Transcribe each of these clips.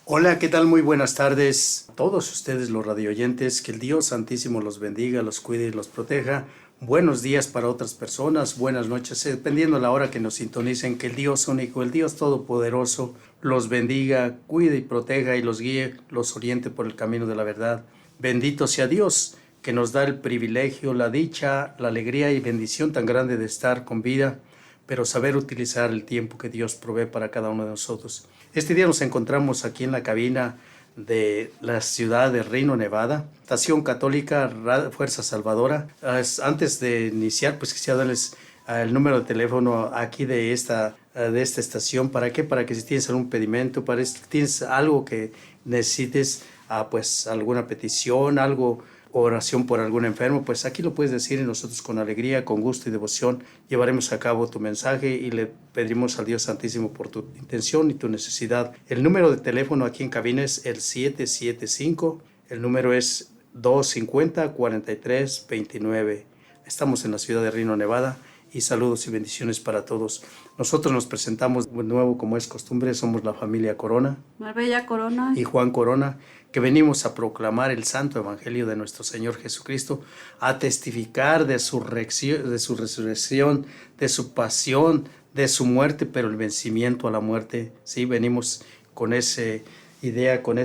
Hola, ¿qué tal? Muy buenas tardes a todos ustedes los radioyentes. Que el Dios Santísimo los bendiga, los cuide y los proteja. Buenos días para otras personas, buenas noches, dependiendo la hora que nos sintonicen. Que el Dios único, el Dios Todopoderoso los bendiga, cuide y proteja y los guíe, los oriente por el camino de la verdad. Bendito sea Dios, que nos da el privilegio, la dicha, la alegría y bendición tan grande de estar con vida, pero saber utilizar el tiempo que Dios provee para cada uno de nosotros. Este día nos encontramos aquí en la cabina de la ciudad de Reno, Nevada, Estación Católica Fuerza Salvadora. Antes de iniciar, pues quisiera darles el número de teléfono aquí de esta estación. ¿Para qué? Para que si tienes algún pedimento, si tienes algo que necesites, pues alguna petición, algo, oración por algún enfermo, pues aquí lo puedes decir y nosotros con alegría, con gusto y devoción llevaremos a cabo tu mensaje y le pediremos al Dios Santísimo por tu intención y tu necesidad. El número de teléfono aquí en cabina es el 775, el número es 250-4329. Estamos en la ciudad de Reno, Nevada, y saludos y bendiciones para todos. Nosotros nos presentamos de nuevo como es costumbre, somos la familia Corona, Marbella Corona y Juan Corona, que venimos a proclamar el santo evangelio de nuestro Señor Jesucristo, a testificar de su resurrección, de su pasión, de su muerte, pero el vencimiento a la muerte. Sí, venimos con esa idea, con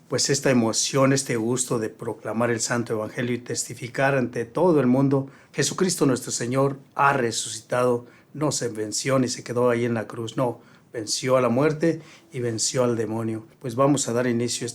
pues esta emoción, este gusto de proclamar el santo evangelio y testificar ante todo el mundo: Jesucristo nuestro Señor ha resucitado, no se venció ni se quedó ahí en la cruz, no, venció a la muerte y venció al demonio. Pues vamos a dar inicio a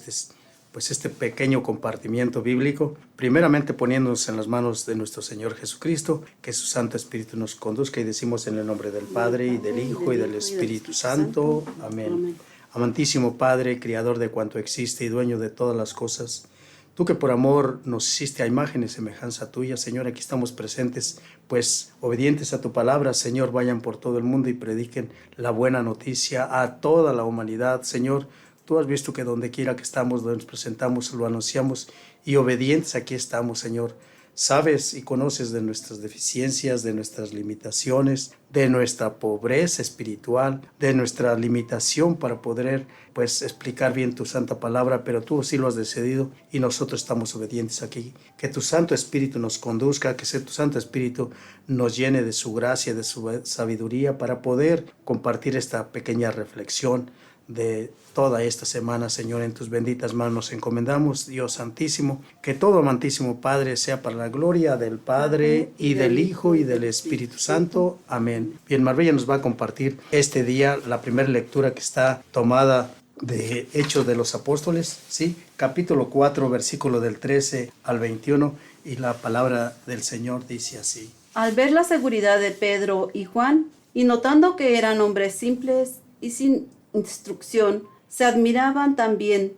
este pequeño compartimiento bíblico, primeramente poniéndonos en las manos de nuestro Señor Jesucristo, que su Santo Espíritu nos conduzca, y decimos en el nombre del Padre y del Hijo y del Espíritu Santo. Amén. Amantísimo Padre, Criador de cuanto existe y dueño de todas las cosas, tú que por amor nos hiciste a imagen y semejanza tuya, Señor, aquí estamos presentes, pues obedientes a tu palabra. Señor, vayan por todo el mundo y prediquen la buena noticia a toda la humanidad. Señor, tú has visto que donde quiera que estamos, nos presentamos, lo anunciamos, y obedientes aquí estamos, Señor. Sabes y conoces de nuestras deficiencias, de nuestras limitaciones, de nuestra pobreza espiritual, de nuestra limitación para poder, pues, explicar bien tu santa palabra, pero tú sí lo has decidido y nosotros estamos obedientes aquí. Que tu Santo Espíritu nos conduzca, que tu Santo Espíritu nos llene de su gracia, de su sabiduría, para poder compartir esta pequeña reflexión de toda esta semana. Señor, en tus benditas manos nos encomendamos, Dios Santísimo. Que todo amantísimo Padre sea para la gloria del Padre y del Hijo y del Espíritu Santo. Amén. Bien, Marbella nos va a compartir este día la primera lectura, que está tomada de Hechos de los Apóstoles, ¿sí? Capítulo 4, versículo del 13 al 21, y la palabra del Señor dice así. Al ver la seguridad de Pedro y Juan, y notando que eran hombres simples y sin instrucción, se admiraban también.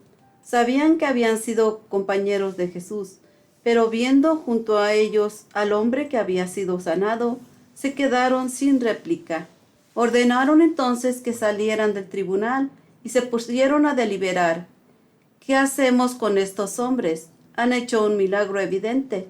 Sabían que habían sido compañeros de Jesús, pero viendo junto a ellos al hombre que había sido sanado, se quedaron sin réplica. Ordenaron entonces que salieran del tribunal y se pusieron a deliberar. ¿Qué hacemos con estos hombres? Han hecho un milagro evidente.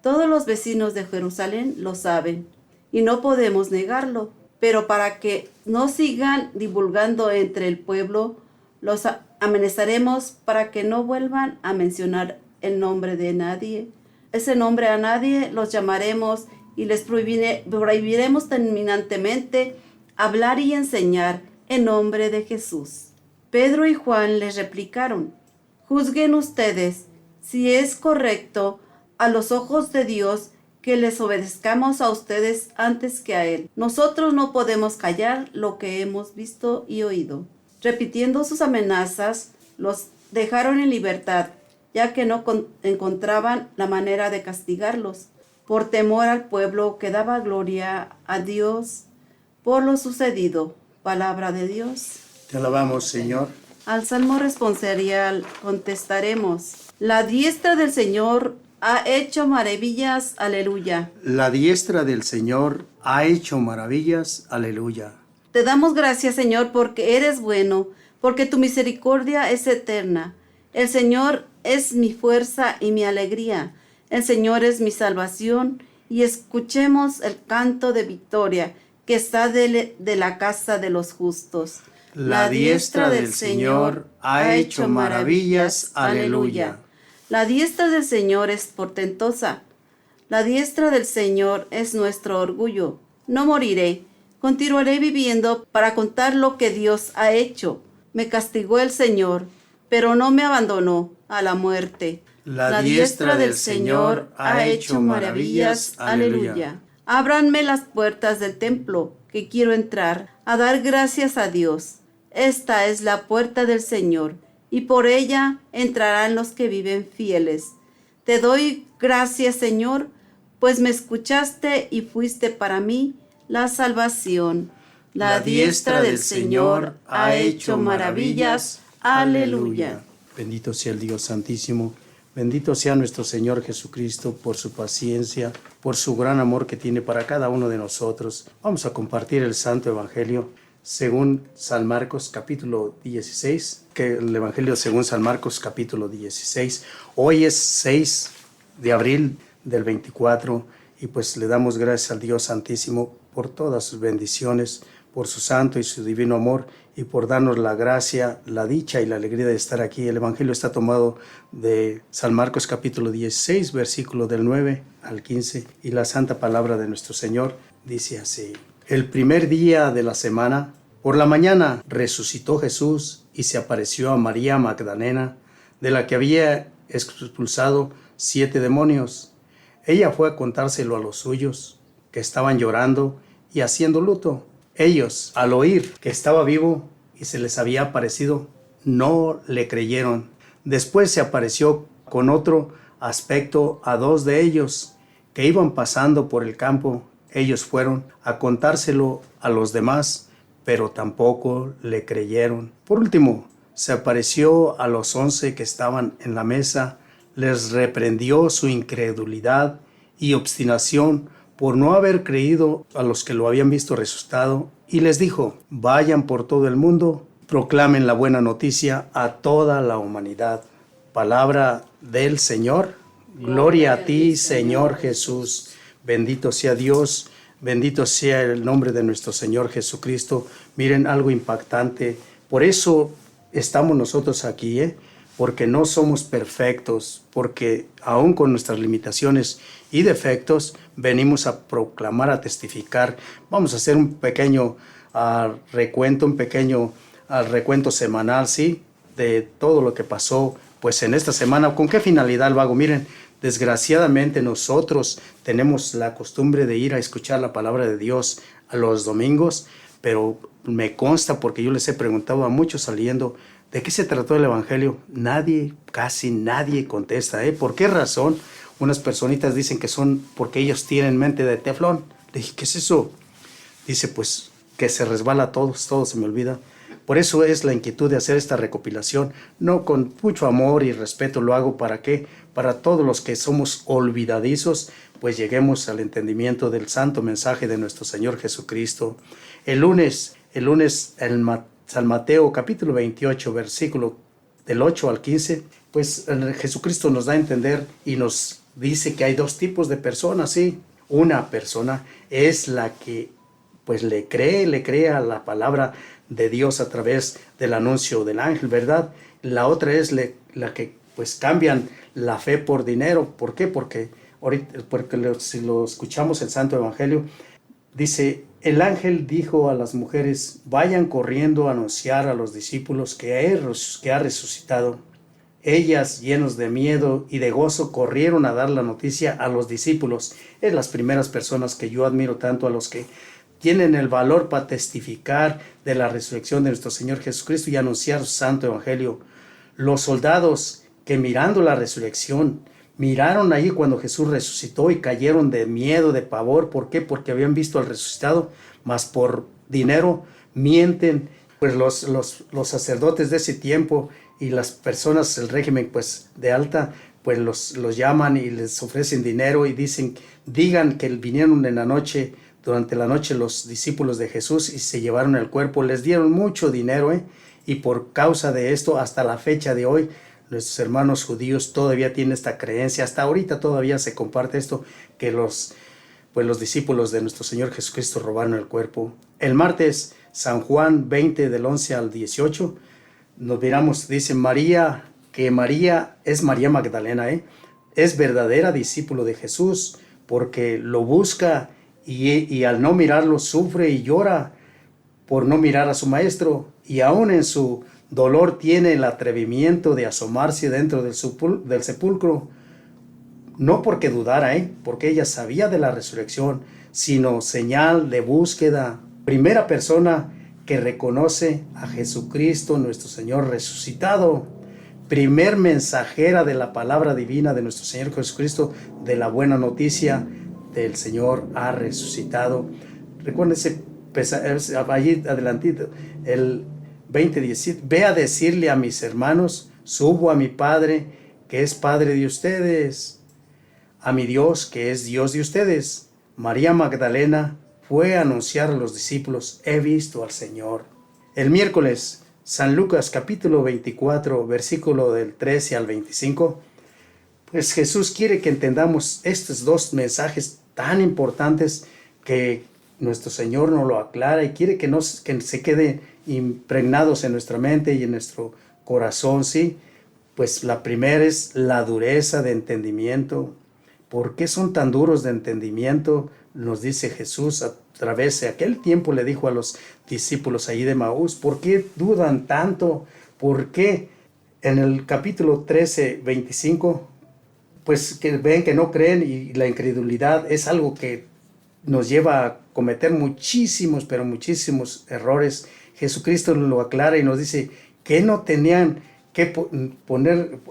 Todos los vecinos de Jerusalén lo saben, y no podemos negarlo. Pero para que no sigan divulgando entre el pueblo, los amenazaremos para que no vuelvan a mencionar el nombre de nadie. Ese nombre a nadie los llamaremos y les prohibiremos terminantemente hablar y enseñar en nombre de Jesús. Pedro y Juan les replicaron: juzguen ustedes si es correcto a los ojos de Dios que les obedezcamos a ustedes antes que a Él. Nosotros no podemos callar lo que hemos visto y oído. Repitiendo sus amenazas, los dejaron en libertad, ya que no encontraban la manera de castigarlos, por temor al pueblo que daba gloria a Dios por lo sucedido. Palabra de Dios. Te alabamos, Señor. Al salmo responsorial contestaremos: la diestra del Señor ha hecho maravillas, aleluya. La diestra del Señor ha hecho maravillas, aleluya. Te damos gracias, Señor, porque eres bueno, porque tu misericordia es eterna. El Señor es mi fuerza y mi alegría. El Señor es mi salvación, y escuchemos el canto de victoria que está de la casa de los justos. La diestra del Señor ha hecho maravillas. Aleluya. La diestra del Señor es portentosa. La diestra del Señor es nuestro orgullo. No moriré. Continuaré viviendo para contar lo que Dios ha hecho. Me castigó el Señor, pero no me abandonó a la muerte. La diestra del Señor ha hecho maravillas. Aleluya. Ábranme las puertas del templo, que quiero entrar a dar gracias a Dios. Esta es la puerta del Señor, y por ella entrarán los que viven fieles. Te doy gracias, Señor, pues me escuchaste y fuiste para mí la salvación. La diestra del Señor ha hecho maravillas. Aleluya. Bendito sea el Dios Santísimo. Bendito sea nuestro Señor Jesucristo por su paciencia, por su gran amor que tiene para cada uno de nosotros. Vamos a compartir el Santo Evangelio según San Marcos capítulo 16, que el Evangelio según San Marcos capítulo 16. Hoy es 6 de abril del 24 y pues le damos gracias al Dios Santísimo por todas sus bendiciones, por su santo y su divino amor y por darnos la gracia, la dicha y la alegría de estar aquí. El Evangelio está tomado de San Marcos capítulo 16, versículo del 9 al 15, y la santa palabra de nuestro Señor dice así. El primer día de la semana, por la mañana, resucitó Jesús y se apareció a María Magdalena, de la que había expulsado 7 demonios. Ella fue a contárselo a los suyos, que estaban llorando y haciendo luto. Ellos, al oír que estaba vivo y se les había aparecido, no le creyeron. Después se apareció con otro aspecto a 2 de ellos, que iban pasando por el campo. Ellos fueron a contárselo a los demás, pero tampoco le creyeron. Por último, se apareció a los 11 que estaban en la mesa, les reprendió su incredulidad y obstinación por no haber creído a los que lo habían visto resucitado, y les dijo: vayan por todo el mundo, proclamen la buena noticia a toda la humanidad. Palabra del Señor. Gloria a ti, Señor Jesús. Bendito sea Dios, bendito sea el nombre de nuestro Señor Jesucristo. Miren, algo impactante. Por eso estamos nosotros aquí, porque no somos perfectos, porque aún con nuestras limitaciones y defectos, venimos a proclamar, a testificar. Vamos a hacer un pequeño recuento, recuento semanal, ¿sí? De todo lo que pasó, pues en esta semana. ¿Con qué finalidad lo hago? Miren, desgraciadamente nosotros tenemos la costumbre de ir a escuchar la palabra de Dios a los domingos, pero me consta, porque yo les he preguntado a muchos saliendo, ¿de qué se trató el Evangelio? Casi nadie contesta. ¿Por qué razón? Unas personitas dicen que son porque ellos tienen mente de teflón. Le dije, ¿qué es eso? Dice, pues que se resbala a todos, todo se me olvida. Por eso es la inquietud de hacer esta recopilación. No, con mucho amor y respeto lo hago. ¿Para qué? Para todos los que somos olvidadizos, pues lleguemos al entendimiento del santo mensaje de nuestro Señor Jesucristo. El lunes, San Mateo capítulo 28, versículo del 8 al 15, pues Jesucristo nos da a entender y nos dice que hay 2 tipos de personas, ¿sí? Una persona es la que pues le cree a la palabra de Dios a través del anuncio del ángel, ¿verdad? La otra es la que pues cambian la fe por dinero. ¿Por qué? Porque si lo escuchamos el Santo Evangelio, dice: el ángel dijo a las mujeres: vayan corriendo a anunciar a los discípulos que ha resucitado. Ellas, llenos de miedo y de gozo, corrieron a dar la noticia a los discípulos. Es las primeras personas que yo admiro tanto, a los que tienen el valor para testificar de la resurrección de nuestro Señor Jesucristo y anunciar su santo evangelio. Los soldados que, mirando la resurrección, miraron ahí cuando Jesús resucitó y cayeron de miedo, de pavor. ¿Por qué? Porque habían visto al resucitado, mas por dinero mienten. Pues los sacerdotes de ese tiempo y las personas del régimen pues de alta, pues los llaman y les ofrecen dinero y digan que vinieron en la noche, durante la noche, los discípulos de Jesús y se llevaron el cuerpo. Les dieron mucho dinero, y por causa de esto, hasta la fecha de hoy, nuestros hermanos judíos todavía tienen esta creencia. Hasta ahorita todavía se comparte esto, que los pues los discípulos de nuestro Señor Jesucristo robaron el cuerpo. El martes, San Juan 20 del 11 al 18, nos miramos, dice María, que María es María Magdalena, es verdadera discípulo de Jesús, porque lo busca y al no mirarlo sufre y llora por no mirar a su maestro, y aún en su dolor tiene el atrevimiento de asomarse dentro del sepulcro, no porque dudara, porque ella sabía de la resurrección, sino señal de búsqueda. Primera persona que reconoce a Jesucristo, nuestro Señor resucitado. Primer mensajera de la palabra divina de nuestro Señor Jesucristo, de la buena noticia del Señor ha resucitado. Recuérdense, allí adelantito, el 20:17, ve a decirle a mis hermanos, subo a mi Padre, que es Padre de ustedes, a mi Dios, que es Dios de ustedes. María Magdalena fue a anunciar a los discípulos, he visto al Señor. El miércoles, San Lucas capítulo 24, versículo del 13 al 25, pues Jesús quiere que entendamos estos dos mensajes tan importantes que nuestro Señor nos lo aclara y quiere que se queden impregnados en nuestra mente y en nuestro corazón, ¿sí? Pues la primera es la dureza de entendimiento. ¿Por qué son tan duros de entendimiento? Nos dice Jesús a través de aquel tiempo, le dijo a los discípulos allí de Maús, ¿por qué dudan tanto? ¿Por qué? En el capítulo 13, 25, pues que ven que no creen, y la incredulidad es algo que nos lleva a cometer muchísimos, pero muchísimos errores. Jesucristo lo aclara y nos dice que no tenían que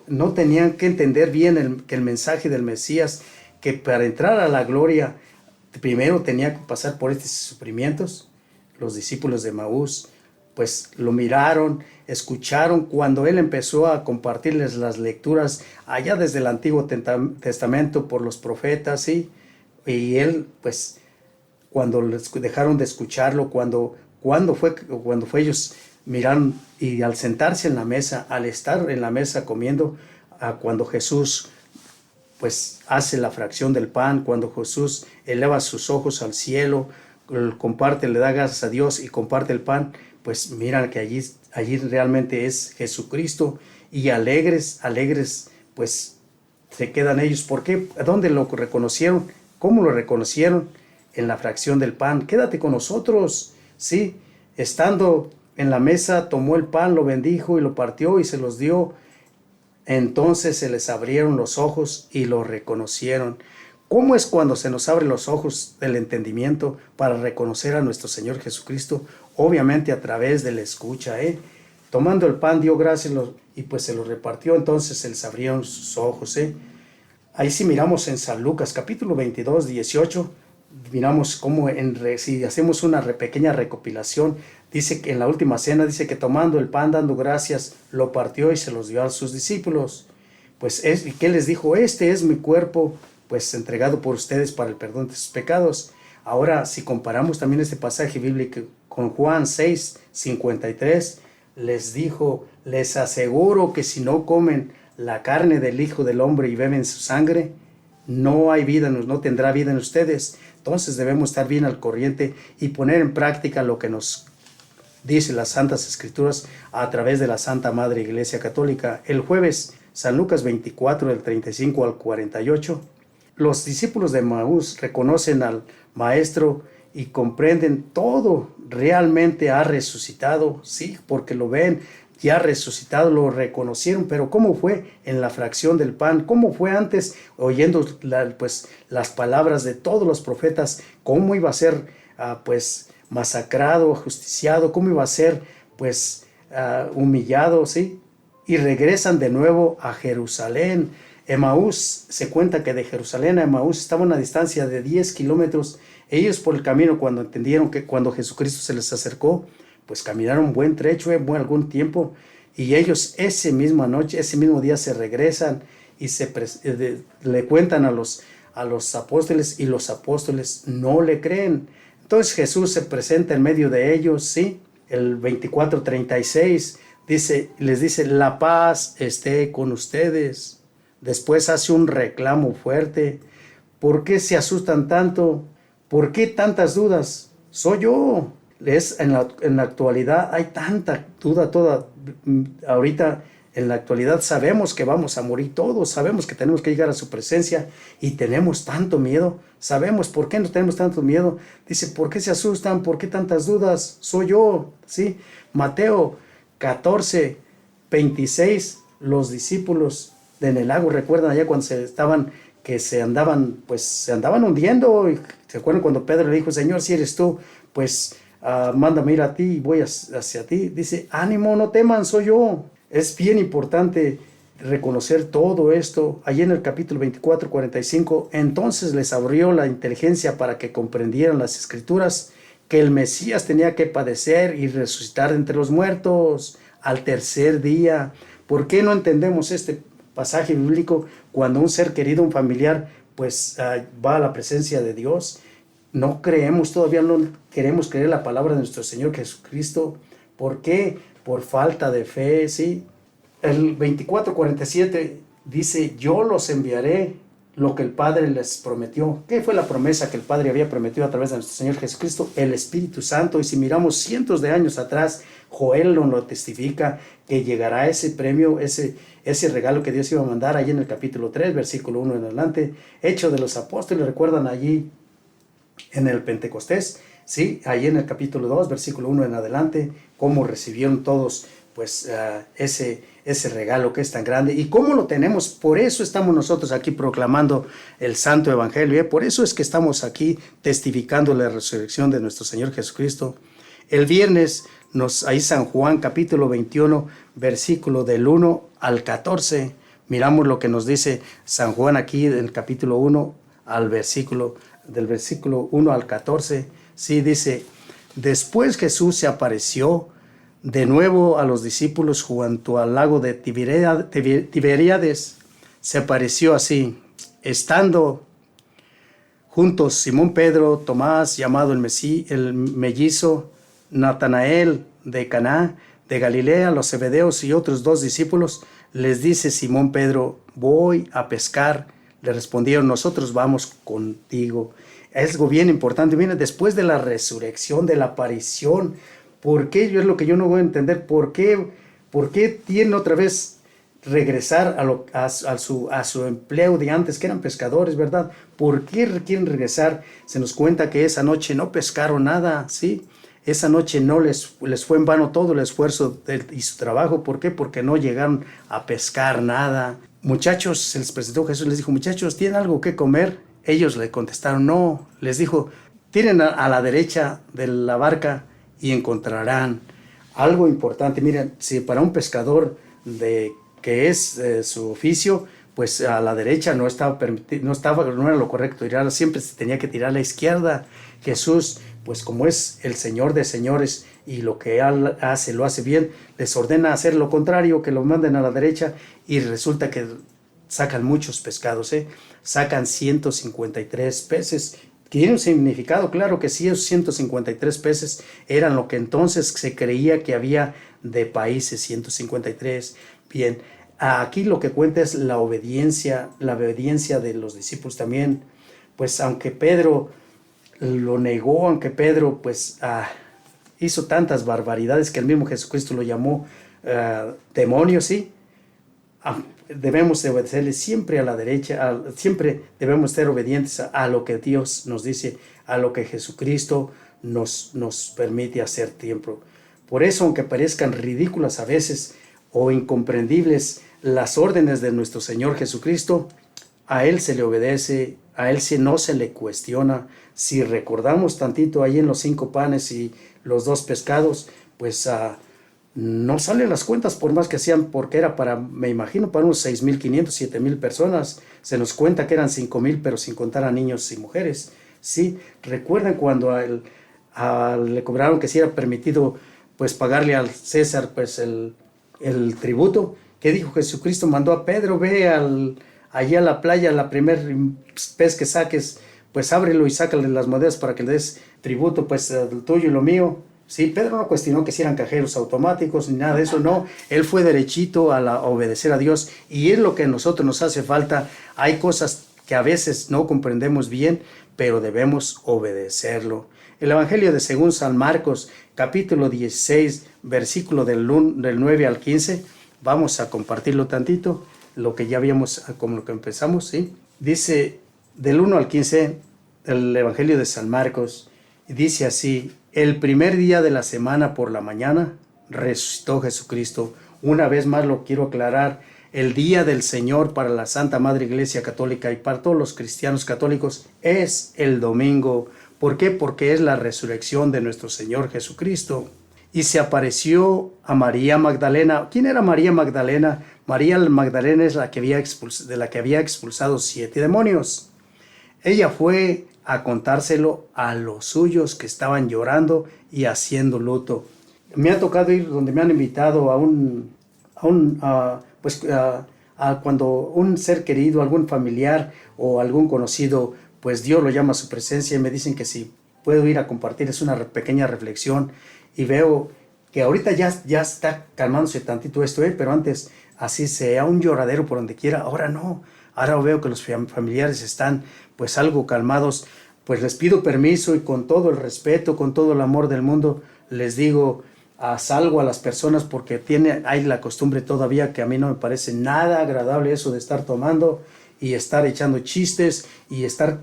no tenían que entender bien que el mensaje del Mesías, que para entrar a la gloria primero tenía que pasar por estos sufrimientos. Los discípulos de Maús pues lo miraron, escucharon cuando él empezó a compartirles las lecturas allá desde el Antiguo Testamento por los profetas, ¿sí? Y él pues cuando les dejaron de escucharlo, cuando fue ellos miraron, y al sentarse en la mesa, al estar en la mesa comiendo, cuando Jesús pues hace la fracción del pan, cuando Jesús eleva sus ojos al cielo, comparte, le da gracias a Dios y comparte el pan, pues miran que allí realmente es Jesucristo, y alegres, pues se quedan ellos. ¿Por qué? ¿Dónde lo reconocieron? ¿Cómo lo reconocieron? En la fracción del pan. Quédate con nosotros, ¿sí? Estando en la mesa, tomó el pan, lo bendijo y lo partió y se los dio. Entonces se les abrieron los ojos y lo reconocieron. ¿Cómo es cuando se nos abren los ojos del entendimiento para reconocer a nuestro Señor Jesucristo? Obviamente a través de la escucha, Tomando el pan, dio gracias y pues se lo repartió, entonces se les abrieron sus ojos, Ahí sí miramos en San Lucas, capítulo 22, 18, miramos cómo si hacemos una pequeña recopilación, dice que en la última cena, dice que tomando el pan, dando gracias, lo partió y se los dio a sus discípulos. Pues ¿qué les dijo? Este es mi cuerpo, pues entregado por ustedes para el perdón de sus pecados. Ahora, si comparamos también este pasaje bíblico con Juan 6, 53, les dijo, les aseguro que si no comen la carne del Hijo del Hombre y beben su sangre, no hay vida, no tendrá vida en ustedes. Entonces debemos estar bien al corriente y poner en práctica lo que nos dice las Santas Escrituras a través de la Santa Madre Iglesia Católica. El jueves, San Lucas 24, del 35 al 48, los discípulos de Maús reconocen al Maestro y comprenden todo. Realmente ha resucitado, sí, porque lo ven, ya resucitado, lo reconocieron. Pero ¿cómo fue en la fracción del pan? ¿Cómo fue antes, oyendo las palabras de todos los profetas? ¿Cómo iba a ser masacrado, ajusticiado? ¿Cómo iba a ser humillado? ¿Sí? Y regresan de nuevo a Jerusalén. Emaús, se cuenta que de Jerusalén a Emaús estaba a una distancia de 10 kilómetros. Ellos por el camino, cuando entendieron que cuando Jesucristo se les acercó, pues caminaron un buen trecho, algún tiempo, y ellos esa misma noche, ese mismo día se regresan y le cuentan a los apóstoles, y los apóstoles no le creen. Entonces Jesús se presenta en medio de ellos, ¿sí? El 24:36 les dice, la paz esté con ustedes. Después hace un reclamo fuerte. ¿Por qué se asustan tanto? ¿Por qué tantas dudas? Soy yo. En la actualidad hay tanta duda ahorita en la actualidad sabemos que vamos a morir todos, sabemos que tenemos que llegar a su presencia y tenemos tanto miedo. Sabemos por qué no tenemos tanto miedo. Dice, ¿por qué se asustan? ¿Por qué tantas dudas? Soy yo, ¿sí? Mateo 14:26, los discípulos en el lago, ¿recuerdan allá cuando se andaban hundiendo? Y ¿se acuerdan cuando Pedro le dijo, Señor, si eres tú, pues mándame ir a ti y voy hacia ti? Dice, ánimo, no teman, soy yo. Es bien importante reconocer todo esto. Allí en el capítulo 24:45, entonces les abrió la inteligencia para que comprendieran las escrituras, que el Mesías tenía que padecer y resucitar de entre los muertos al tercer día. ¿Por qué no entendemos este pasaje bíblico cuando un ser querido, un familiar, pues va a la presencia de Dios? No creemos, todavía no queremos creer la palabra de nuestro Señor Jesucristo. ¿Por qué? Por falta de fe, ¿sí? El 24:47 dice, yo los enviaré lo que el Padre les prometió. ¿Qué fue la promesa que el Padre había prometido a través de nuestro Señor Jesucristo? El Espíritu Santo. Y si miramos cientos de años atrás, Joel nos lo testifica, que llegará ese premio, ese regalo que Dios iba a mandar allí en el capítulo 3, versículo 1 en adelante. Hechos de los Apóstoles, recuerdan allí en el Pentecostés, ¿sí? Ahí en el capítulo 2, versículo 1 en adelante, cómo recibieron todos pues ese regalo que es tan grande y cómo lo tenemos. Por eso estamos nosotros aquí proclamando el Santo Evangelio, por eso es que estamos aquí testificando la resurrección de nuestro Señor Jesucristo. El viernes, ahí San Juan capítulo 21, versículo del 1 al 14, miramos lo que nos dice San Juan aquí del capítulo 1 del versículo 1 al 14, sí, dice, después Jesús se apareció de nuevo a los discípulos junto al lago de Tiberíades. Se apareció así, estando juntos Simón Pedro, Tomás, llamado el mellizo, Natanael de Caná de Galilea, los Zebedeos y otros 2 discípulos. Les dice Simón Pedro, voy a pescar. Le respondieron, nosotros vamos contigo. Es algo bien importante. Viene después de la resurrección, de la aparición. ¿Por qué? Es lo que yo no voy a entender. ¿Por qué tienen otra vez regresar a su empleo de antes, que eran pescadores, ¿verdad? ¿Por qué quieren regresar? Se nos cuenta que esa noche no pescaron nada, ¿sí? Esa noche no les fue en vano todo el esfuerzo y su trabajo. ¿Por qué? Porque no llegaron a pescar nada. Muchachos, se les presentó Jesús, les dijo, muchachos, ¿tienen algo que comer? Ellos le contestaron, no. Les dijo, tiren a la derecha de la barca y encontrarán algo importante. Miren, si para un pescador que es su oficio, pues a la derecha no era lo correcto tirar, siempre se tenía que tirar a la izquierda. Jesús, pues como es el Señor de señores y lo que Él hace, lo hace bien, les ordena hacer lo contrario, que lo manden a la derecha, y resulta que sacan muchos pescados, sacan 153 peces. ¿Tiene un significado? Claro que sí, esos 153 peces eran lo que entonces se creía que había de países, 153. Bien, aquí lo que cuenta es la obediencia de los discípulos también. Pues aunque Pedro lo negó, aunque Pedro pues hizo tantas barbaridades que el mismo Jesucristo lo llamó demonio, ¿sí? Debemos de obedecerle siempre a la derecha, siempre debemos ser obedientes a lo que Dios nos dice, a lo que Jesucristo nos permite hacer tiempo. Por eso, aunque parezcan ridículas a veces o incomprendibles las órdenes de nuestro Señor Jesucristo, a Él se le obedece, a Él no se le cuestiona. Si recordamos tantito ahí en los 5 panes y los 2 pescados, pues no salen las cuentas por más que hacían, porque era me imagino, para unos 6,500, 7,000 personas. Se nos cuenta que eran 5,000, pero sin contar a niños y mujeres. Sí, recuerdan cuando le cobraron que si era permitido pues pagarle al César pues el tributo. ¿Qué dijo Jesucristo? Mandó a Pedro, ve allí a la playa, la primer pez que saques, pues ábrelo y sácale las monedas para que le des tributo, pues el tuyo y lo mío. Sí, Pedro no cuestionó que si eran cajeros automáticos ni nada de eso, no. Él fue derechito a obedecer a Dios, y es lo que a nosotros nos hace falta. Hay cosas que a veces no comprendemos bien, pero debemos obedecerlo. El Evangelio de según San Marcos, capítulo 16, versículo del 9 al 15, vamos a compartirlo tantito, lo que ya habíamos, como lo que empezamos, ¿sí? Dice del 1 al 15, el Evangelio de San Marcos, dice así: el primer día de la semana por la mañana resucitó Jesucristo. Una vez más lo quiero aclarar, el día del Señor para la Santa Madre Iglesia Católica y para todos los cristianos católicos es el domingo. ¿Por qué? Porque es la resurrección de nuestro Señor Jesucristo. Y se apareció a María Magdalena. ¿Quién era María Magdalena? María Magdalena es la que de la que había expulsado 7 demonios. Ella fue a contárselo a los suyos que estaban llorando y haciendo luto. Me ha tocado ir donde me han invitado cuando un ser querido, algún familiar o algún conocido, pues Dios lo llama a su presencia y me dicen que si puedo ir a compartir, es una pequeña reflexión, y veo que ahorita ya está calmándose tantito esto, pero antes así sea un lloradero por donde quiera. Ahora no, ahora veo que los familiares están pues algo calmados. Pues les pido permiso y con todo el respeto, con todo el amor del mundo, les digo, salgo a las personas porque hay la costumbre todavía que a mí no me parece nada agradable eso de estar tomando y estar echando chistes y estar,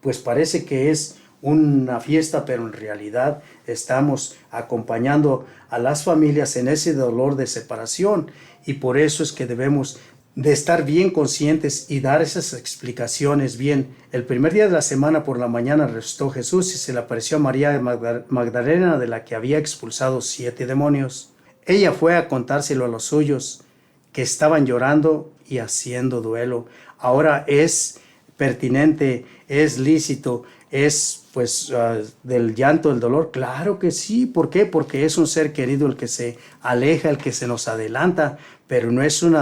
pues parece que es una fiesta, pero en realidad estamos acompañando a las familias en ese dolor de separación, y por eso es que debemos de estar bien conscientes y dar esas explicaciones bien. El primer día de la semana por la mañana resucitó Jesús y se le apareció a María Magdalena, de la que había expulsado 7 demonios. Ella fue a contárselo a los suyos que estaban llorando y haciendo duelo. Ahora es pertinente, es lícito, es del llanto, del dolor. Claro que sí. ¿Por qué? Porque es un ser querido el que se aleja, el que se nos adelanta, pero no es un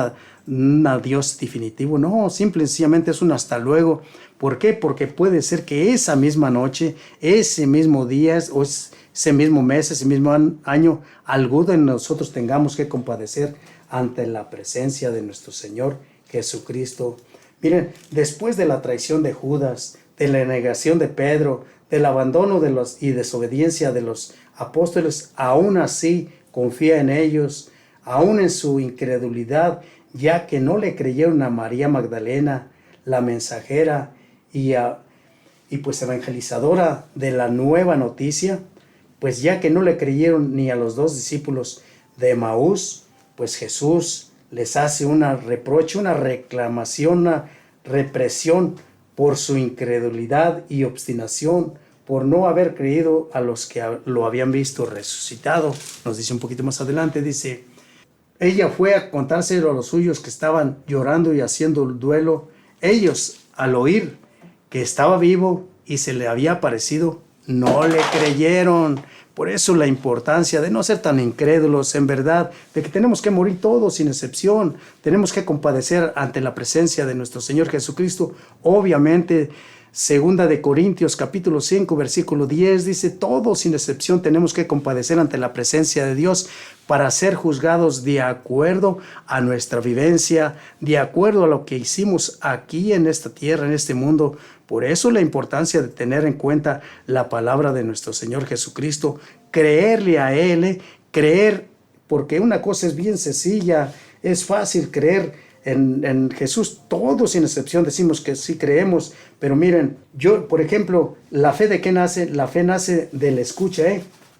adiós definitivo, no, simple y sencillamente es un hasta luego. ¿Por qué? Porque puede ser que esa misma noche, ese mismo día o ese mismo mes, ese mismo año, alguno de nosotros tengamos que compadecer ante la presencia de nuestro Señor Jesucristo. Miren, después de la traición de Judas, de la negación de Pedro, del abandono y desobediencia de los apóstoles, aún así confía en ellos, aún en su incredulidad, ya que no le creyeron a María Magdalena, la mensajera y pues evangelizadora de la nueva noticia, pues ya que no le creyeron ni a los 2 discípulos de Emaús, pues Jesús les hace una reproche, una reclamación, una represión por su incredulidad y obstinación, por no haber creído a los que lo habían visto resucitado. Nos dice un poquito más adelante, dice: ella fue a contárselo a los suyos que estaban llorando y haciendo el duelo. Ellos, al oír que estaba vivo y se le había aparecido, no le creyeron. Por eso la importancia de no ser tan incrédulos, en verdad, de que tenemos que morir todos sin excepción. Tenemos que compadecer ante la presencia de nuestro Señor Jesucristo. Obviamente, 2 de Corintios capítulo 5 versículo 10 dice: todos sin excepción tenemos que compadecer ante la presencia de Dios para ser juzgados de acuerdo a nuestra vivencia, de acuerdo a lo que hicimos aquí en esta tierra, en este mundo. Por eso la importancia de tener en cuenta la palabra de nuestro Señor Jesucristo, creerle a Él, creer, porque una cosa es bien sencilla, es fácil creer en Jesús. Todos sin excepción decimos que sí creemos, pero miren, yo, por ejemplo, ¿la fe de qué nace? La fe nace del escucha,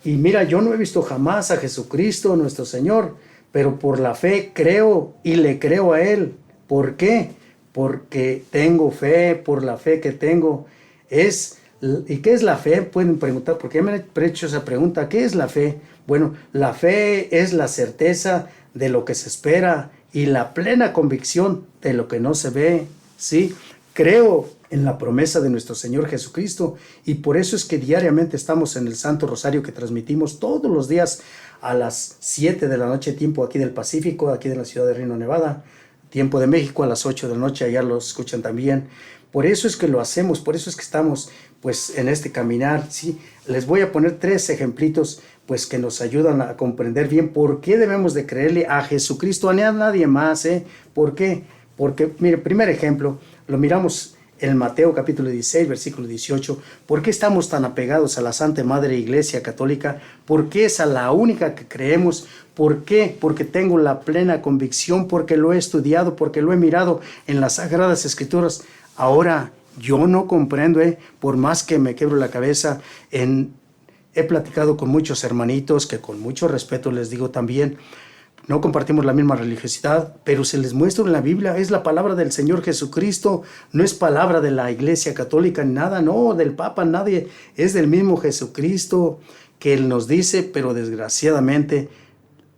Y mira, yo no he visto jamás a Jesucristo, nuestro Señor, pero por la fe creo y le creo a Él. ¿Por qué? Porque tengo fe, por la fe que tengo. ¿Y qué es la fe? Pueden preguntar, porque ya me han hecho esa pregunta. ¿Qué es la fe? Bueno, la fe es la certeza de lo que se espera y la plena convicción de lo que no se ve, ¿sí? Creo en la promesa de nuestro Señor Jesucristo, y por eso es que diariamente estamos en el Santo Rosario que transmitimos todos los días a las 7 de la noche, tiempo aquí del Pacífico, aquí de la ciudad de Reno, Nevada, tiempo de México a las 8 de la noche, allá lo escuchan también. Por eso es que lo hacemos, por eso es que estamos pues en este caminar, ¿sí? Les voy a poner 3 ejemplitos pues que nos ayudan a comprender bien por qué debemos de creerle a Jesucristo, a nadie más, ¿Por qué? Porque, mire, primer ejemplo, lo miramos en Mateo capítulo 16, versículo 18, ¿por qué estamos tan apegados a la Santa Madre Iglesia Católica? ¿Por qué es a la única que creemos? ¿Por qué? Porque tengo la plena convicción, porque lo he estudiado, porque lo he mirado en las Sagradas Escrituras. Ahora, yo no comprendo, por más que me quebro la cabeza, he platicado con muchos hermanitos que con mucho respeto les digo también, no compartimos la misma religiosidad, pero se les muestra en la Biblia, es la palabra del Señor Jesucristo, no es palabra de la Iglesia Católica ni nada, no, del Papa, nadie, es del mismo Jesucristo que Él nos dice, pero desgraciadamente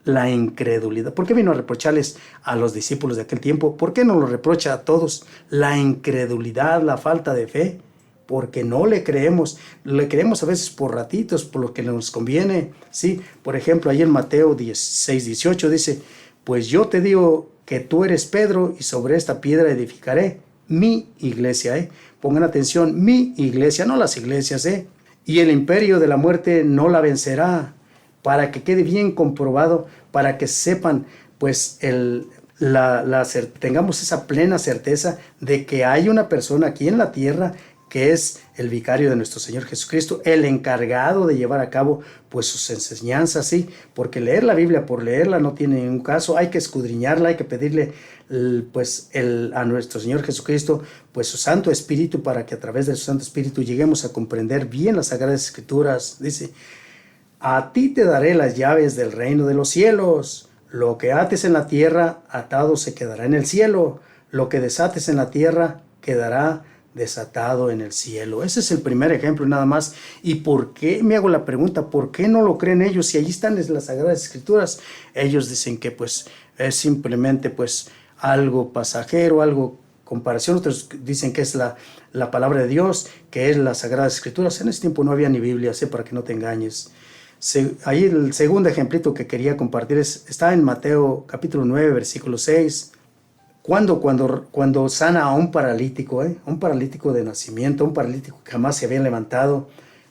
la incredulidad. ¿Por qué vino a reprocharles a los discípulos de aquel tiempo? ¿Por qué no lo reprocha a todos? La incredulidad, la falta de fe. Porque no le creemos a veces por ratitos, por lo que nos conviene, ¿sí? Por ejemplo, ahí en Mateo 16, 18 dice, pues yo te digo que tú eres Pedro y sobre esta piedra edificaré mi iglesia, Pongan atención, mi iglesia, no las iglesias, Y el imperio de la muerte no la vencerá, para que quede bien comprobado, para que sepan, pues, tengamos esa plena certeza de que hay una persona aquí en la tierra que es el vicario de nuestro Señor Jesucristo, el encargado de llevar a cabo pues sus enseñanzas, ¿sí? Porque leer la Biblia por leerla no tiene ningún caso, hay que escudriñarla, hay que pedirle a nuestro Señor Jesucristo pues su Santo Espíritu para que a través de su Santo Espíritu lleguemos a comprender bien las Sagradas Escrituras. Dice, a ti te daré las llaves del reino de los cielos, lo que ates en la tierra, atado se quedará en el cielo, lo que desates en la tierra, quedará desatado en el cielo. Ese es el primer ejemplo nada más. ¿Y por qué? Me hago la pregunta, ¿por qué no lo creen ellos? Si allí están las Sagradas Escrituras. Ellos dicen que pues es simplemente pues algo pasajero, algo comparación. Otros dicen que es la palabra de Dios, que es las Sagradas Escrituras. En ese tiempo no había ni Biblia, para que no te engañes. Ahí el segundo ejemplito que quería compartir está en Mateo capítulo 9, versículo 6. Cuando sana a un paralítico de nacimiento, un paralítico que jamás se había levantado,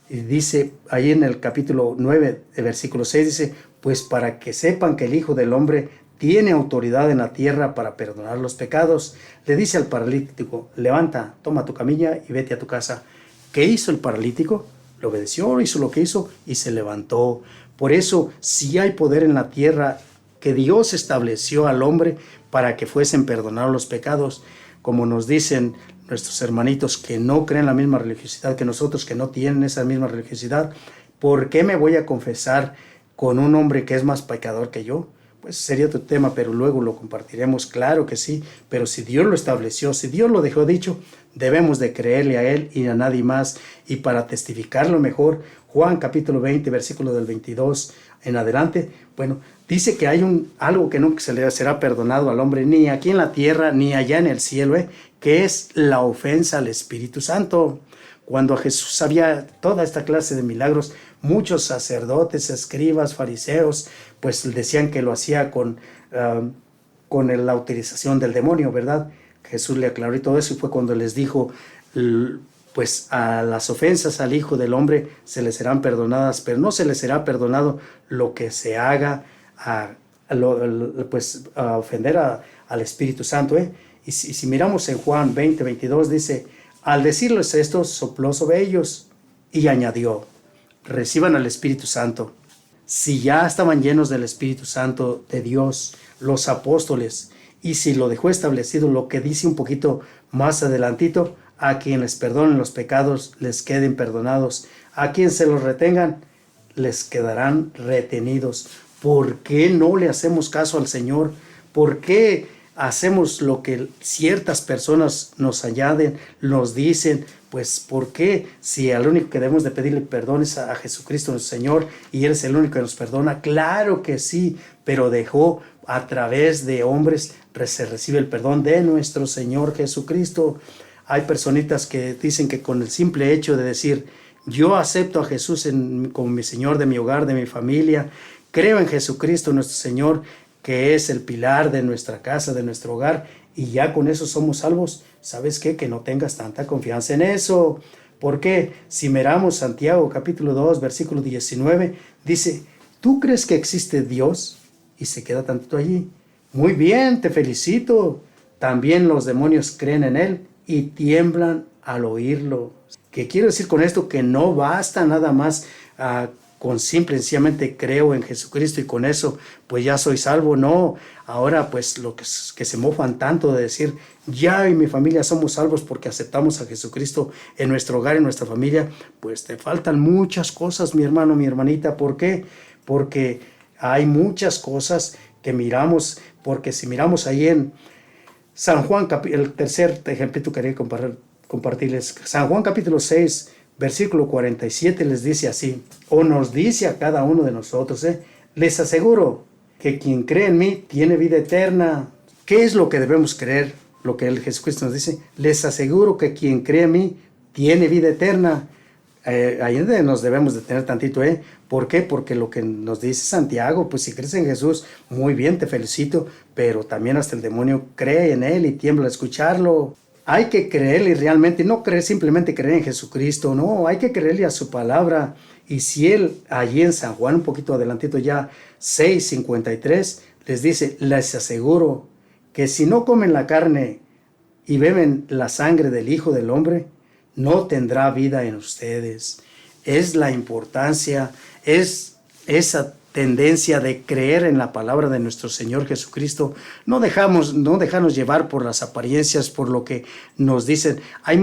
y dice ahí en el capítulo 9, versículo 6, dice, pues para que sepan que el Hijo del Hombre tiene autoridad en la tierra para perdonar los pecados, le dice al paralítico, levanta, toma tu camilla y vete a tu casa. ¿Qué hizo el paralítico? Le obedeció, hizo lo que hizo y se levantó. Por eso, si hay poder en la tierra que Dios estableció al hombre para que fuesen perdonados los pecados, como nos dicen nuestros hermanitos que no creen la misma religiosidad que nosotros, que no tienen esa misma religiosidad, ¿por qué me voy a confesar con un hombre que es más pecador que yo? Pues sería otro tema, pero luego lo compartiremos, claro que sí, pero si Dios lo estableció, si Dios lo dejó dicho, debemos de creerle a Él y a nadie más, y para testificarlo mejor, Juan capítulo 20, versículo del 22 en adelante, bueno, dice que hay algo que nunca se le será perdonado al hombre, ni aquí en la tierra, ni allá en el cielo, que es la ofensa al Espíritu Santo. Cuando a Jesús había toda esta clase de milagros, muchos sacerdotes, escribas, fariseos, pues decían que lo hacía con la autorización del demonio, ¿verdad? Jesús le aclaró y todo eso, y fue cuando les dijo, pues a las ofensas al Hijo del Hombre se les serán perdonadas, pero no se les será perdonado lo que se haga a ofender al Espíritu Santo. Y si miramos en Juan 20, 22, dice, al decirles esto, sopló sobre ellos y añadió, reciban al Espíritu Santo. Si ya estaban llenos del Espíritu Santo de Dios, los apóstoles, y si lo dejó establecido, lo que dice un poquito más adelantito, a quien les perdonen los pecados, les queden perdonados. A quien se los retengan, les quedarán retenidos. ¿Por qué no le hacemos caso al Señor? ¿Por qué hacemos lo que ciertas personas nos añaden, nos dicen? Pues ¿por qué? Si al único que debemos de pedirle perdón es a Jesucristo nuestro Señor, y Él es el único que nos perdona. Claro que sí, pero dejó a través de hombres se recibe el perdón de nuestro Señor Jesucristo. Hay personitas que dicen que con el simple hecho de decir, yo acepto a Jesús como mi Señor de mi hogar, de mi familia, creo en Jesucristo nuestro Señor, que es el pilar de nuestra casa, de nuestro hogar, y ya con eso somos salvos. ¿Sabes qué? Que no tengas tanta confianza en eso. ¿Por qué? Si miramos Santiago capítulo 2, versículo 19, dice, ¿tú crees que existe Dios? Y se queda tantito allí. Muy bien, te felicito. También los demonios creen en Él y tiemblan al oírlo. ¿Qué quiero decir con esto? Que no basta nada más con sencillamente creo en Jesucristo y con eso pues ya soy salvo. No, ahora pues lo que se mofan tanto de decir ya y mi familia somos salvos porque aceptamos a Jesucristo en nuestro hogar, en nuestra familia, pues te faltan muchas cosas, mi hermano, mi hermanita. ¿Por qué? Porque hay muchas cosas que miramos, porque si miramos ahí en San Juan, el tercer ejemplito que quería compartirles, San Juan capítulo 6, versículo 47 les dice así, o nos dice a cada uno de nosotros, les aseguro que quien cree en mí tiene vida eterna. ¿Qué es lo que debemos creer? Lo que el Jesucristo nos dice, les aseguro que quien cree en mí tiene vida eterna. Ahí nos debemos de tener tantito, ¿por qué? Porque lo que nos dice Santiago, pues si crees en Jesús, muy bien, te felicito, pero también hasta el demonio cree en él y tiembla al escucharlo. Hay que creerle y realmente, no creer simplemente creer en Jesucristo, no, hay que creerle a su palabra. Y si él, allí en San Juan, un poquito adelantito ya, 6:53, les dice, les aseguro que si no comen la carne y beben la sangre del Hijo del Hombre, no tendrá vida en ustedes. Es la importancia, es esa tendencia de creer en la palabra de nuestro Señor Jesucristo. No dejarnos llevar por las apariencias, por lo que nos dicen. Hay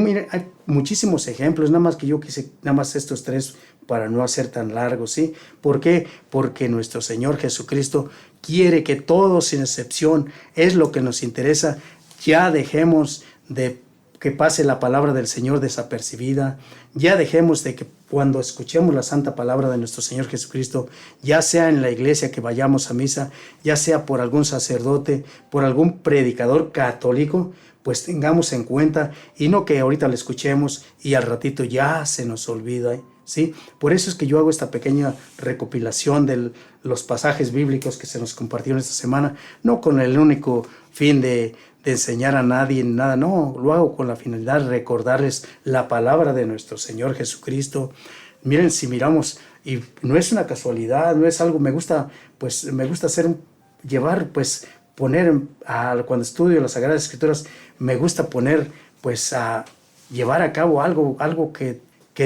muchísimos ejemplos, nada más que yo quise, nada más estos tres para no hacer tan largos, ¿sí? ¿Por qué? Porque nuestro Señor Jesucristo quiere que todos, sin excepción, es lo que nos interesa. Ya dejemos de que pase la palabra del Señor desapercibida. Ya dejemos de que cuando escuchemos la santa palabra de nuestro Señor Jesucristo, ya sea en la iglesia que vayamos a misa, ya sea por algún sacerdote, por algún predicador católico, pues tengamos en cuenta y no que ahorita la escuchemos y al ratito ya se nos olvida, ¿sí? Por eso es que yo hago esta pequeña recopilación de los pasajes bíblicos que se nos compartieron esta semana, no con el único fin de enseñar a nadie nada, no, lo hago con la finalidad de recordarles la palabra de nuestro Señor Jesucristo. Miren, si miramos, y no es una casualidad, no es algo, me gusta cuando estudio las Sagradas Escrituras, me gusta poner, pues, a llevar a cabo algo que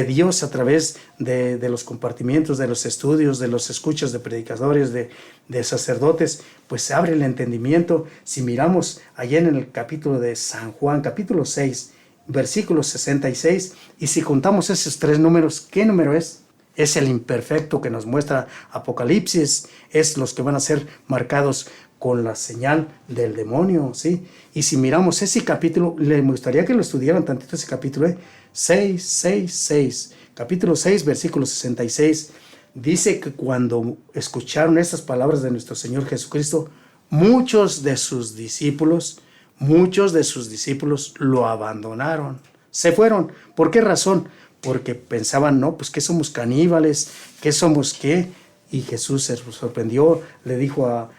Dios a través de los compartimientos, de los estudios, de los escuchas de predicadores, de sacerdotes, pues se abre el entendimiento. Si miramos allá en el capítulo de San Juan, capítulo 6, versículo 66, y si contamos esos tres números, ¿qué número es? Es el imperfecto que nos muestra Apocalipsis, es los que van a ser marcados con la señal del demonio, ¿sí? Y si miramos ese capítulo, le gustaría que lo estudiaran tantito ese capítulo, 6, capítulo 6, versículo 66, dice que cuando escucharon estas palabras de nuestro Señor Jesucristo, muchos de sus discípulos lo abandonaron, se fueron. ¿Por qué razón? Porque pensaban, no, pues que somos caníbales, que somos qué, y Jesús se sorprendió, le dijo a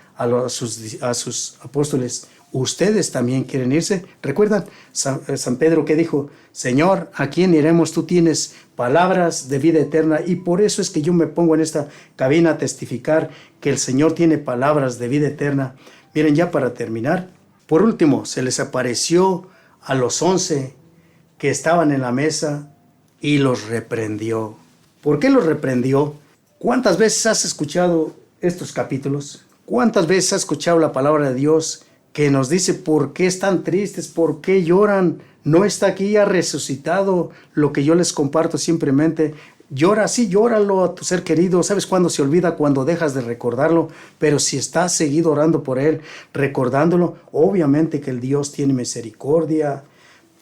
sus apóstoles, ¿ustedes también quieren irse? ¿Recuerdan San Pedro que dijo? Señor, ¿a quién iremos? Tú tienes palabras de vida eterna, y por eso es que yo me pongo en esta cabina a testificar que el Señor tiene palabras de vida eterna. Miren, ya para terminar, por último, se les apareció a los 11 que estaban en la mesa y los reprendió. ¿Por qué los reprendió? ¿Cuántas veces has escuchado estos capítulos? ¿Cuántas veces has escuchado la palabra de Dios que nos dice por qué están tristes, por qué lloran? No está aquí, ha resucitado. Lo que yo les comparto simplemente, llora, sí, llóralo a tu ser querido. ¿Sabes cuándo se olvida? Cuando dejas de recordarlo. Pero si estás seguido orando por él, recordándolo, obviamente que el Dios tiene misericordia.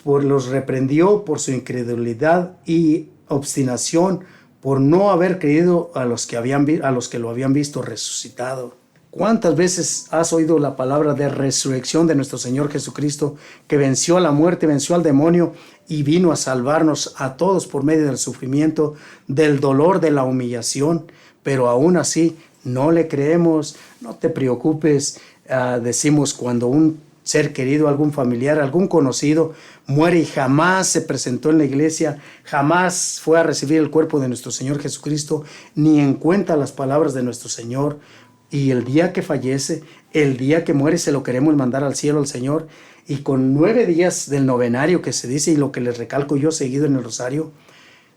Los reprendió por su incredulidad y obstinación, por no haber creído a los que lo habían visto resucitado. ¿Cuántas veces has oído la palabra de resurrección de nuestro Señor Jesucristo, que venció a la muerte, venció al demonio y vino a salvarnos a todos por medio del sufrimiento, del dolor, de la humillación? Pero aún así no le creemos. No te preocupes, decimos cuando un ser querido, algún familiar, algún conocido muere y jamás se presentó en la iglesia, jamás fue a recibir el cuerpo de nuestro Señor Jesucristo, ni en cuenta las palabras de nuestro Señor. y el día que fallece, el día que muere, se lo queremos mandar al cielo al Señor. Y con 9 días del novenario que se dice, y lo que les recalco yo seguido en el rosario,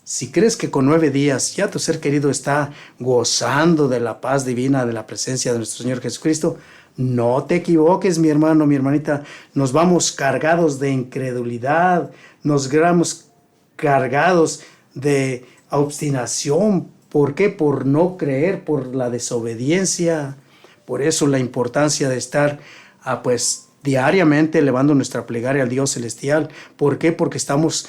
si crees que con 9 días ya tu ser querido está gozando de la paz divina, de la presencia de nuestro Señor Jesucristo, no te equivoques, mi hermano, mi hermanita. Nos vamos cargados de incredulidad, nos vamos cargados de obstinación. ¿Por qué? Por no creer, por la desobediencia. Por eso la importancia de estar, pues, diariamente elevando nuestra plegaria al Dios celestial. ¿Por qué? Porque estamos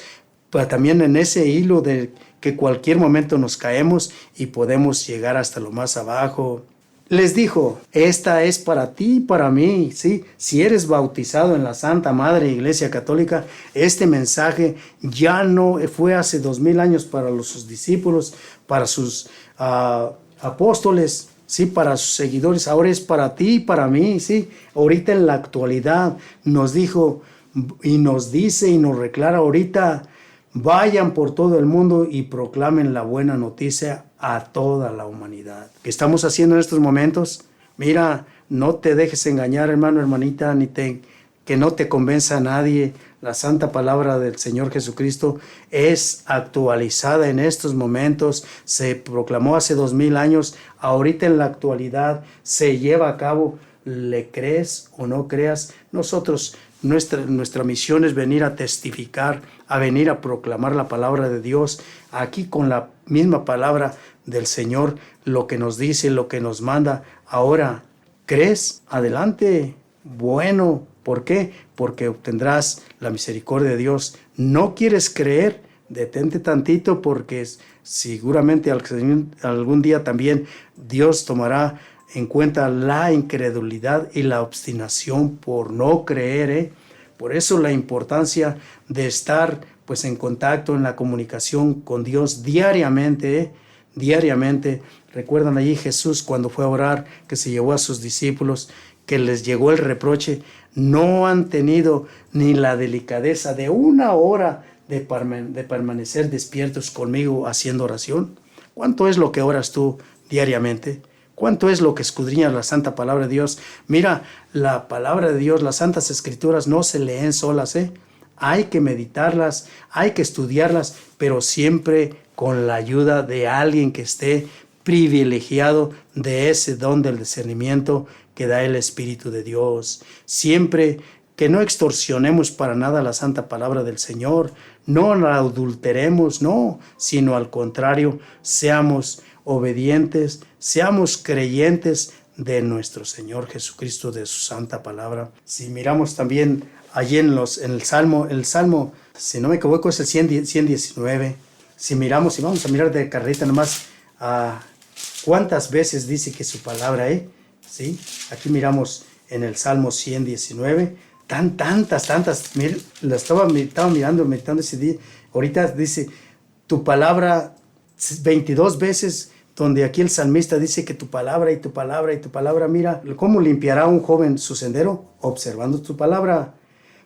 también en ese hilo de que cualquier momento nos caemos y podemos llegar hasta lo más abajo. Les dijo, esta es para ti y para mí, ¿sí? Si eres bautizado en la Santa Madre Iglesia Católica, este mensaje ya no fue hace 2000 años para sus discípulos, para sus apóstoles, ¿sí? Para sus seguidores, ahora es para ti y para mí, ¿sí? Ahorita en la actualidad nos dijo y nos dice y nos declara ahorita, vayan por todo el mundo y proclamen la buena noticia a toda la humanidad. ¿Qué estamos haciendo en estos momentos? Mira, no te dejes engañar, hermano, hermanita, que no te convenza a nadie. La santa palabra del Señor Jesucristo es actualizada en estos momentos. Se proclamó hace 2000 años. Ahorita en la actualidad se lleva a cabo. ¿Le crees o no creas? Nosotros, nuestra misión es venir a testificar, a venir a proclamar la palabra de Dios, aquí con la misma palabra del Señor, lo que nos dice, lo que nos manda. Ahora, ¿crees? Adelante. Bueno, ¿por qué? Porque obtendrás la misericordia de Dios. ¿No quieres creer? Detente tantito, porque seguramente algún día también Dios tomará en cuenta la incredulidad y la obstinación por no creer. Por eso la importancia de estar pues en contacto, en la comunicación con Dios diariamente, diariamente. Recuerdan allí Jesús cuando fue a orar, que se llevó a sus discípulos, que les llegó el reproche, no han tenido ni la delicadeza de una hora de permanecer despiertos conmigo haciendo oración. ¿Cuánto es lo que oras tú diariamente? ¿Cuánto es lo que escudriñas la santa palabra de Dios? Mira, la palabra de Dios, las santas escrituras no se leen solas, Hay que meditarlas, hay que estudiarlas, pero siempre con la ayuda de alguien que esté privilegiado de ese don del discernimiento que da el Espíritu de Dios. Siempre que no extorsionemos para nada la santa palabra del Señor, no la adulteremos, no, sino al contrario, seamos obedientes, seamos creyentes de nuestro Señor Jesucristo, de su santa palabra. Si miramos también allí en el Salmo, si no me equivoco, es el 119. Si miramos, y vamos a mirar de carreta nomás, ¿cuántas veces dice que su palabra, ¿sí? Aquí miramos en el Salmo 119, tantas, miren, estaba mirando, meditando ese día. Ahorita dice, tu palabra, 22 veces, donde aquí el salmista dice que tu palabra y tu palabra y tu palabra, mira, ¿cómo limpiará un joven su sendero? Observando tu palabra.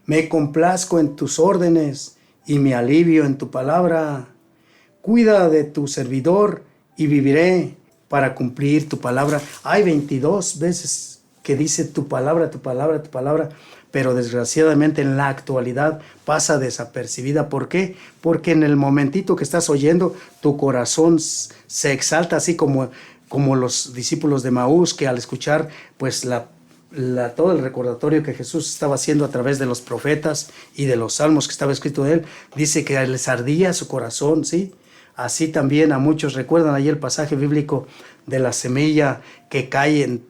Me complazco en tus órdenes y me alivio en tu palabra. Cuida de tu servidor y viviré para cumplir tu palabra. Hay 22 veces que dice tu palabra, tu palabra, tu palabra, pero desgraciadamente en la actualidad pasa desapercibida. ¿Por qué? Porque en el momentito que estás oyendo, tu corazón se exalta, así como los discípulos de Maús, que al escuchar pues todo el recordatorio que Jesús estaba haciendo a través de los profetas y de los salmos que estaba escrito de él, dice que les ardía su corazón, ¿sí? Así también a muchos, recuerdan ahí el pasaje bíblico de la semilla que cae en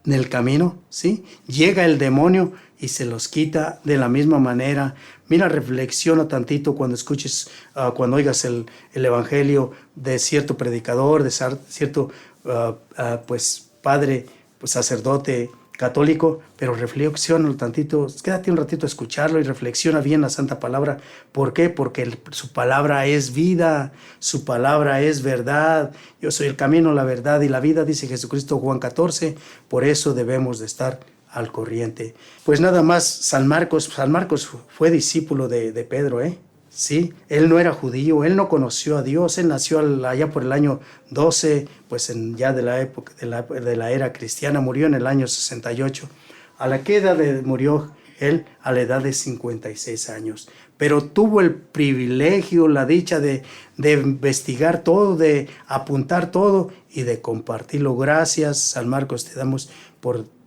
el camino, ¿sí? Llega el demonio y se los quita de la misma manera. Mira, reflexiona tantito cuando escuches, cuando oigas el evangelio de cierto predicador, de cierto pues padre, pues sacerdote católico, pero reflexiona tantito, quédate un ratito a escucharlo y reflexiona bien la santa palabra. ¿Por qué? Porque su palabra es vida, su palabra es verdad. Yo soy el camino, la verdad y la vida, dice Jesucristo, Juan 14. Por eso debemos de estar al corriente. Pues nada más, San Marcos fue discípulo de Pedro, ¿sí? Él no era judío, él no conoció a Dios, él nació allá por el año 12, pues ya de la época de la era cristiana, murió en el año 68. ¿A la qué edad murió él? A la edad de 56 años. Pero tuvo el privilegio, la dicha de investigar todo, de apuntar todo y de compartirlo. Gracias, San Marcos, te damos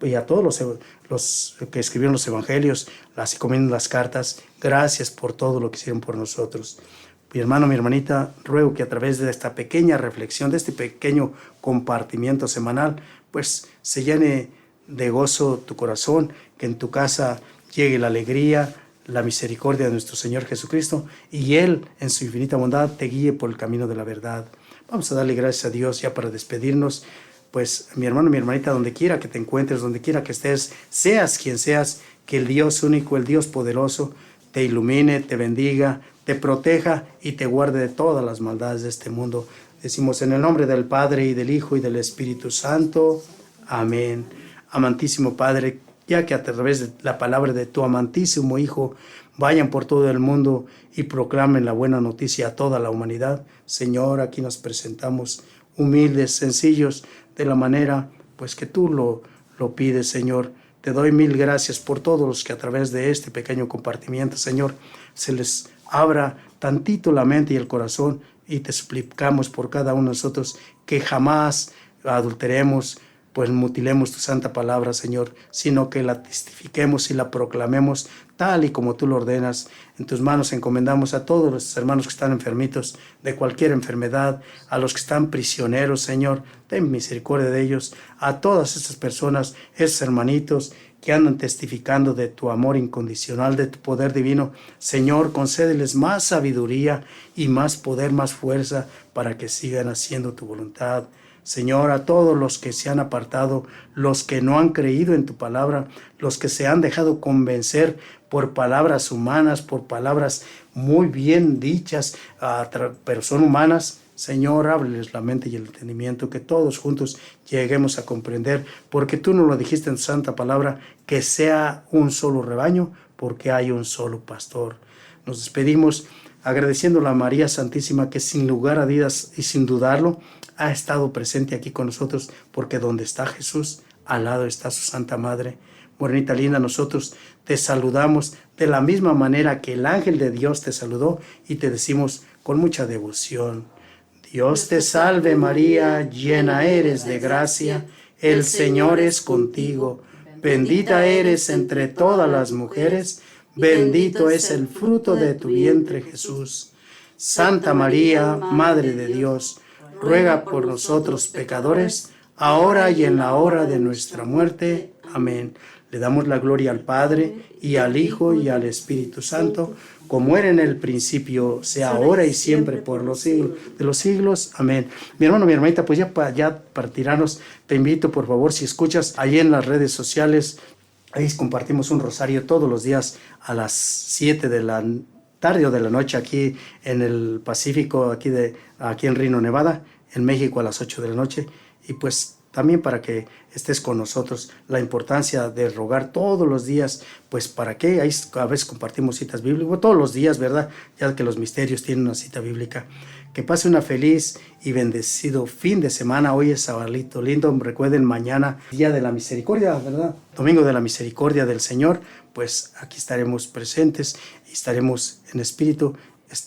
y a todos los que escribieron los evangelios, las encomiendas, las cartas, gracias por todo lo que hicieron por nosotros. Mi hermano, mi hermanita, ruego que a través de esta pequeña reflexión, de este pequeño compartimiento semanal, pues se llene de gozo tu corazón, que en tu casa llegue la alegría, la misericordia de nuestro Señor Jesucristo, y Él, en su infinita bondad, te guíe por el camino de la verdad. Vamos a darle gracias a Dios ya para despedirnos. Pues mi hermano, mi hermanita, donde quiera que te encuentres, donde quiera que estés, seas quien seas, que el Dios único, el Dios poderoso, te ilumine, te bendiga, te proteja y te guarde de todas las maldades de este mundo. Decimos en el nombre del Padre, y del Hijo, y del Espíritu Santo. Amén. Amantísimo Padre, ya que a través de la palabra de tu amantísimo Hijo vayan por todo el mundo y proclamen la buena noticia a toda la humanidad. Señor, aquí nos presentamos humildes, sencillos, de la manera pues que tú lo pides, Señor. Te doy mil gracias por todos los que a través de este pequeño compartimiento, Señor, se les abra tantito la mente y el corazón, y te suplicamos por cada uno de nosotros que jamás adulteremos, pues mutilemos tu santa palabra, Señor, sino que la testifiquemos y la proclamemos tal y como tú lo ordenas. En tus manos encomendamos a todos los hermanos que están enfermitos de cualquier enfermedad, a los que están prisioneros, Señor, ten misericordia de ellos, a todas estas personas, esos hermanitos que andan testificando de tu amor incondicional, de tu poder divino. Señor, concédeles más sabiduría y más poder, más fuerza, para que sigan haciendo tu voluntad. Señor, a todos los que se han apartado, los que no han creído en tu palabra, los que se han dejado convencer por palabras humanas, por palabras muy bien dichas, pero son humanas, Señor, ábreles la mente y el entendimiento, que todos juntos lleguemos a comprender, porque tú nos lo dijiste en tu santa palabra, que sea un solo rebaño, porque hay un solo pastor. Nos despedimos agradeciéndole a María Santísima, que sin lugar a dudas y sin dudarlo, ha estado presente aquí con nosotros, porque donde está Jesús, al lado está su Santa Madre. Morenita linda, nosotros te saludamos de la misma manera que el ángel de Dios te saludó, y te decimos con mucha devoción: Dios te salve María, llena eres de gracia, el Señor es contigo, bendita eres entre todas las mujeres, bendito es el fruto de tu vientre Jesús. Santa María, Madre de Dios, ruega por nosotros pecadores, ahora y en la hora de nuestra muerte. Amén. Le damos la gloria al Padre, y al Hijo, y al Espíritu Santo, como era en el principio, sea ahora y siempre, por los siglos de los siglos. Amén. Mi hermano, mi hermanita, pues ya para retirarnos, te invito, por favor, si escuchas ahí en las redes sociales, ahí compartimos un rosario todos los días a las 7 de la tarde o de la noche, aquí en el Pacífico, aquí en Reno, Nevada, en México a las 8 de la noche, y pues también para que estés con nosotros, la importancia de rogar todos los días, pues para qué, ahí a veces compartimos citas bíblicas, todos los días, ¿verdad? Ya que los misterios tienen una cita bíblica. Que pase una feliz y bendecido fin de semana. Hoy es sabadito lindo, recuerden, mañana, Día de la Misericordia, ¿verdad? Domingo de la Misericordia del Señor, pues aquí estaremos presentes y estaremos en espíritu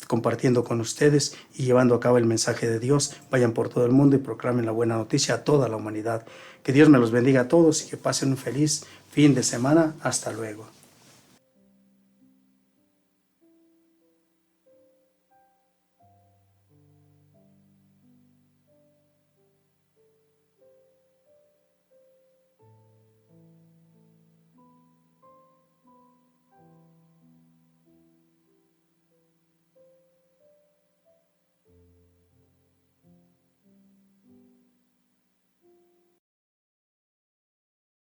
compartiendo con ustedes y llevando a cabo el mensaje de Dios. Vayan por todo el mundo y proclamen la buena noticia a toda la humanidad. Que Dios me los bendiga a todos y que pasen un feliz fin de semana. Hasta luego.